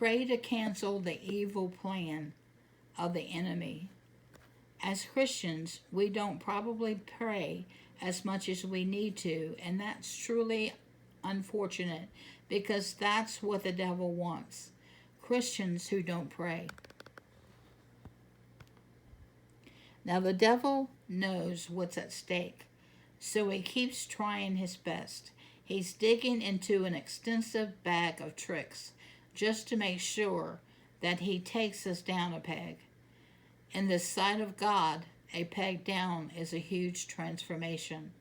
pray to cancel the evil plan of the enemy. As Christians, we don't probably pray as much as we need to, and that's truly unfortunate because that's what the devil wants. Christians who don't pray. Now, the devil knows what's at stake, so he keeps trying his best. He's digging into an extensive bag of tricks just to make sure that he takes us down a peg. In the sight of God, a peg down is a huge transformation.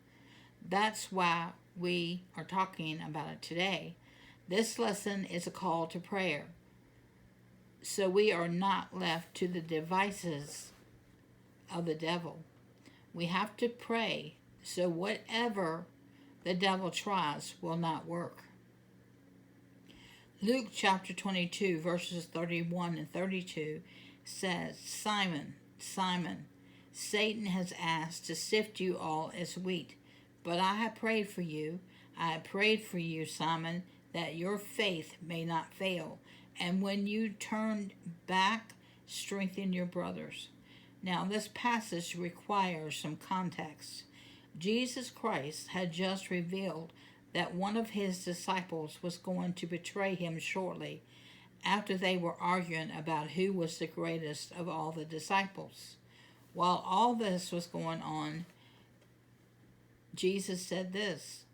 That's why we are talking about it today. This lesson is a call to prayer, so we are not left to the devices of the devil. We have to pray so whatever the devil tries will not work. Luke chapter 22 verses 31 and 32 says, Simon, Simon, Satan has asked to sift you all as wheat, but I have prayed for you. I have prayed for you, Simon, that your faith may not fail. And when you turn back, strengthen your brothers. Now, this passage requires some context. Jesus Christ had just revealed that one of his disciples was going to betray him shortly, after they were arguing about who was the greatest of all the disciples. While all this was going on, Jesus said this.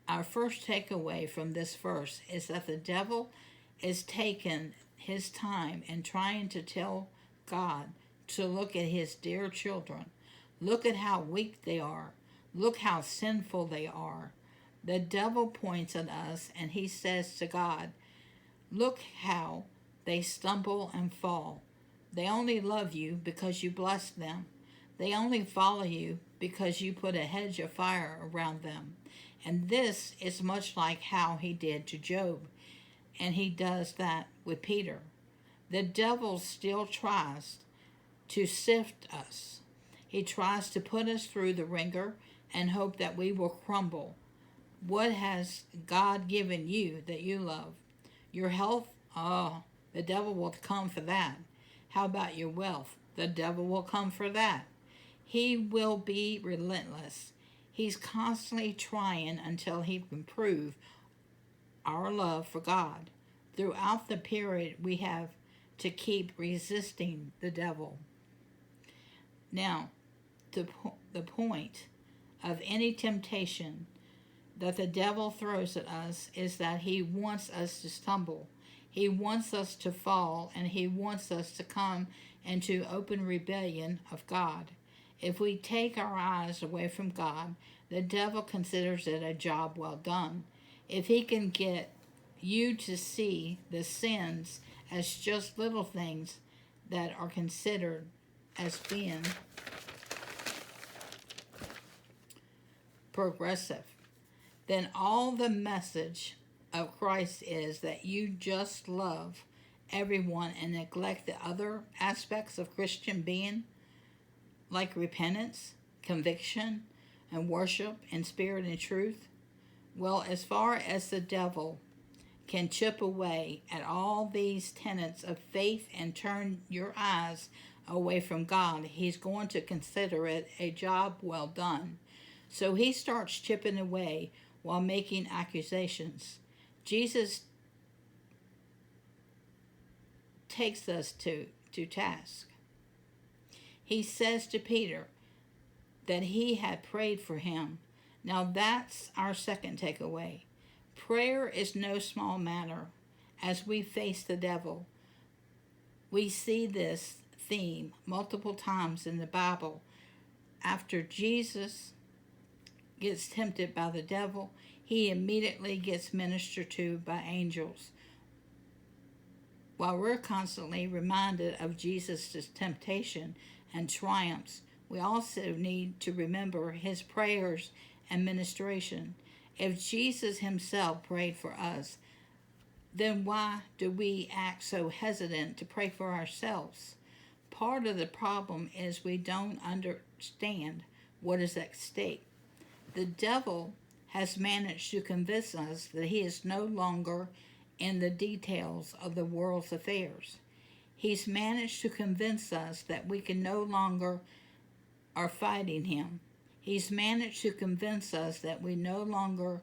Our first takeaway from this verse is that the devil is taking his time and trying to tell God to look at his dear children. Look at how weak they are. Look how sinful they are. The devil points at us and he says to God, look how they stumble and fall. They only love you because you bless them. They only follow you because you put a hedge of fire around them. And this is much like how he did to Job. And he does that with Peter. The devil still tries to sift us. He tries to put us through the ringer and hope that we will crumble. What has God given you that you love? Your health? Oh, the devil will come for that. How about your wealth? The devil will come for that. He will be relentless. He's constantly trying until he can prove our love for God. Throughout the period, we have to keep resisting the devil. Now, the point of any temptation that the devil throws at us is that he wants us to stumble. He wants us to fall, and he wants us to come into open rebellion of God. If we take our eyes away from God, the devil considers it a job well done. If he can get you to see the sins as just little things that are considered as being progressive, then all the message of Christ is that you just love everyone and neglect the other aspects of Christian being, like repentance, conviction, and worship in spirit and truth. Well, as far as the devil can chip away at all these tenets of faith and turn your eyes away from God, he's going to consider it a job well done. So he starts chipping away while making accusations. Jesus takes us to task. He says to Peter that he had prayed for him. Now that's our second takeaway. Prayer is no small matter as we face the devil. We see this theme multiple times in the Bible. After Jesus gets tempted by the devil, he immediately gets ministered to by angels. While we're constantly reminded of Jesus' temptation and triumphs, we also need to remember his prayers and ministration. If Jesus himself prayed for us, then why do we act so hesitant to pray for ourselves? Part of the problem is we don't understand what is at stake. The devil has managed to convince us that he is no longer in the details of the world's affairs. He's managed to convince us that we can no longer are fighting him. He's managed to convince us that we no longer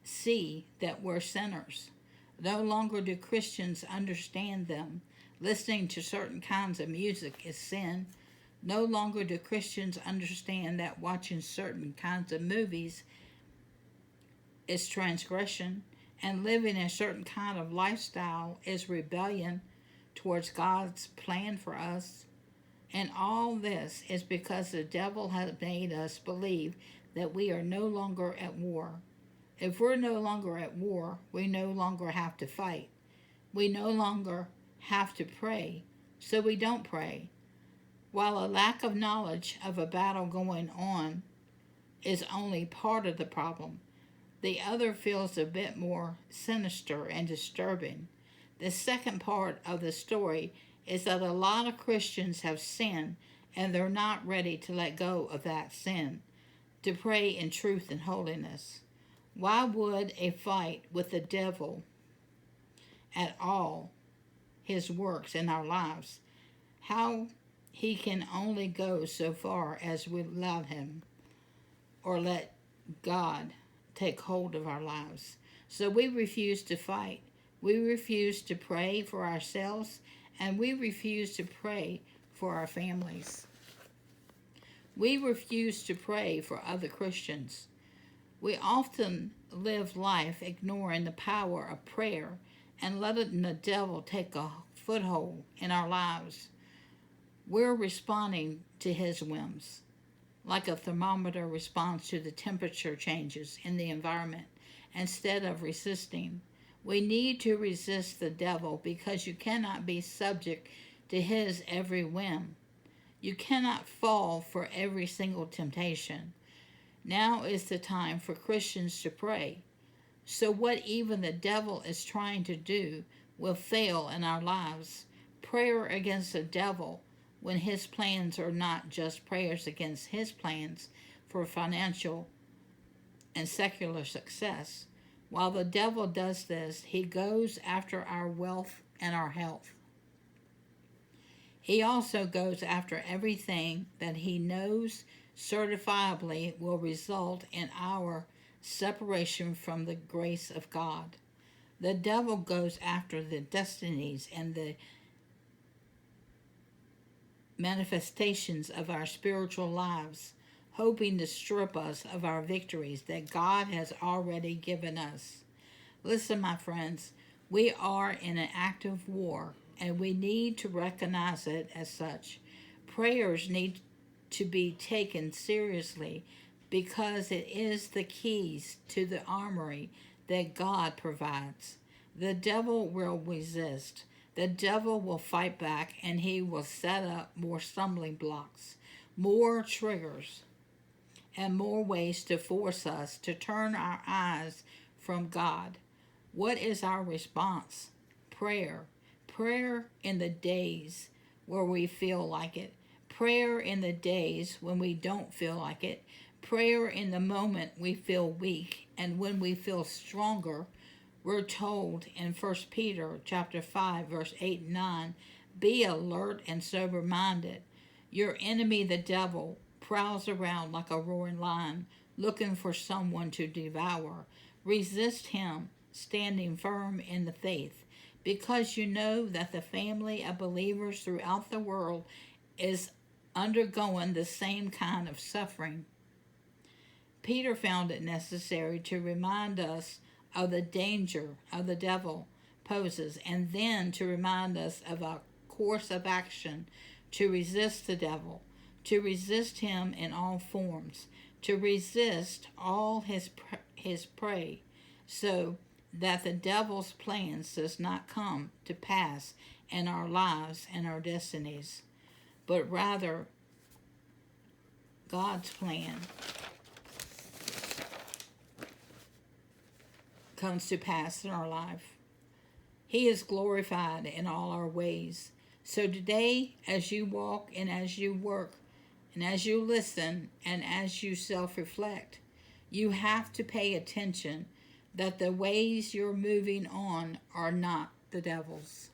see that we're sinners. No longer do Christians understand them. Listening to certain kinds of music is sin. No longer do Christians understand that watching certain kinds of movies is transgression, and living a certain kind of lifestyle is rebellion towards God's plan for us. And all this is because the devil has made us believe that we are no longer at war. If we're no longer at war, we no longer have to fight. We no longer have to pray, so we don't pray. While a lack of knowledge of a battle going on is only part of the problem, the other feels a bit more sinister and disturbing. The second part of the story is that a lot of Christians have sinned and they're not ready to let go of that sin, to pray in truth and holiness. Why would a fight with the devil at all his works in our lives? How he can only go so far as we allow him or let God take hold of our lives. So we refuse to fight. We refuse to pray for ourselves, and we refuse to pray for our families. We refuse to pray for other Christians. We often live life ignoring the power of prayer and letting the devil take a foothold in our lives. We're responding to his whims, like a thermometer responds to the temperature changes in the environment, instead of resisting. We need to resist the devil because you cannot be subject to his every whim. You cannot fall for every single temptation. Now is the time for Christians to pray. So what even the devil is trying to do will fail in our lives. Prayer against the devil, when his plans are not just prayers against his plans for financial and secular success. While the devil does this, he goes after our wealth and our health. He also goes after everything that he knows certifiably will result in our separation from the grace of God. The devil goes after the destinies and the manifestations of our spiritual lives, hoping to strip us of our victories that God has already given us. Listen, my friends, we are in an active war, and we need to recognize it as such. Prayers need to be taken seriously because it is the keys to the armory that God provides. The devil will resist. The devil will fight back, and he will set up more stumbling blocks, more triggers, and more ways to force us to turn our eyes from God. What is our response? Prayer. Prayer in the days where we feel like it. Prayer in the days when we don't feel like it. Prayer in the moment we feel weak, and when we feel stronger. We're told in 1 Peter chapter 5, verse 8 and 9, be alert and sober-minded. Your enemy, the devil, prowls around like a roaring lion, looking for someone to devour. Resist him, standing firm in the faith, because you know that the family of believers throughout the world is undergoing the same kind of suffering. Peter found it necessary to remind us of the danger of the devil poses, and then to remind us of our course of action to resist the devil, to resist him in all forms, to resist all his prey, so that the devil's plans does not come to pass in our lives and our destinies, but rather God's plan comes to pass in our life. He is glorified in all our ways. So today, as you walk and as you work and as you listen and as you self-reflect, you have to pay attention that the ways you're moving on are not the devil's.